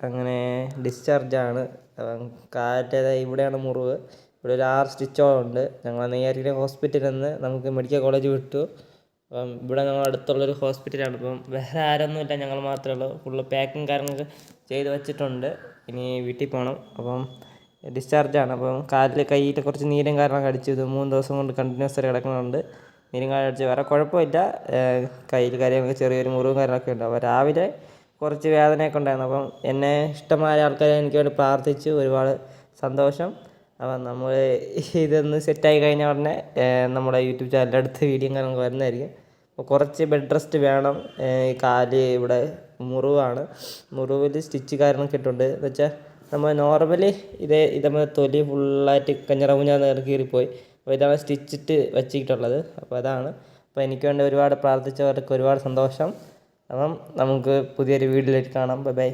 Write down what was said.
അങ്ങനെ ഡിസ്ചാർജാണ്. കാലിൻ്റെ ഇവിടെയാണ് മുറിവ്. ഇവിടെ ഒരു 6 സ്റ്റിച്ചോളം ഉണ്ട്. ഞങ്ങൾ നെയ്യാറ്റിൻകര ഹോസ്പിറ്റലിൽ നിന്ന് നമുക്ക് മെഡിക്കൽ കോളേജ് വിട്ടു. അപ്പം ഇവിടെ ഞങ്ങൾ അടുത്തുള്ളൊരു ഹോസ്പിറ്റലാണ്. ഇപ്പം വേറെ ആരൊന്നുമില്ല, ഞങ്ങൾ മാത്രമേ ഉള്ളൂ. ഫുള്ള് പാക്കിങ് കാര്യങ്ങളൊക്കെ ചെയ്ത് വെച്ചിട്ടുണ്ട്. ഇനി വീട്ടിൽ പോകണം. അപ്പം ഡിസ്ചാർജാണ്. അപ്പം കാലിൽ കയ്യിൽ കുറച്ച് നീരും കാര്യങ്ങളൊക്കെ അടിച്ചു. ഇത് 3 ദിവസം കൊണ്ട് കണ്ടിന്യൂസ് ആയിട്ട് കിടക്കുന്നുണ്ട്. നീരും കാര്യം അടിച്ച് വേറെ കുഴപ്പമില്ല. കയ്യിൽ കാര്യങ്ങളൊക്കെ ചെറിയൊരു മുറിവും കാര്യങ്ങളൊക്കെ ഉണ്ട്. അപ്പോൾ രാവിലെ കുറച്ച് വേദനയൊക്കെ ഉണ്ടായിരുന്നു. അപ്പം എന്നെ ഇഷ്ടമായ ആൾക്കാരെ എനിക്ക് വേണ്ടി പ്രാർത്ഥിച്ചു. ഒരുപാട് സന്തോഷം. അപ്പം നമ്മൾ ഇതൊന്ന് സെറ്റായി കഴിഞ്ഞ ഉടനെ നമ്മുടെ യൂട്യൂബ് ചാനലിൻ്റെ അടുത്ത വീഡിയോ കാര്യങ്ങളൊക്കെ വരുന്നതായിരിക്കും. അപ്പോൾ കുറച്ച് ബെഡ് റെസ്റ്റ് വേണം. ഈ കാല് ഇവിടെ മുറിവാണ്. മുറിവിൽ സ്റ്റിച്ച് കാര്യങ്ങളൊക്കെ ഇട്ടുണ്ട്. എന്ന് വെച്ചാൽ നമ്മൾ നോർമലി ഇതേപോലെ തൊലി ഫുള്ളായിട്ട് കഞ്ഞറമുഞ്ഞാന്ന് കീറിപ്പോയി. അപ്പോൾ ഇതാണ് സ്റ്റിച്ചിട്ട് വെച്ചിട്ടുള്ളത്. അപ്പോൾ അതാണ്. അപ്പോൾ എനിക്ക് വേണ്ടി ഒരുപാട് പ്രാർത്ഥിച്ചവർക്ക് ഒരുപാട് സന്തോഷം. അപ്പം നമുക്ക് പുതിയൊരു വീഡിയോയിലേക്ക് കാണാം. Bye bye.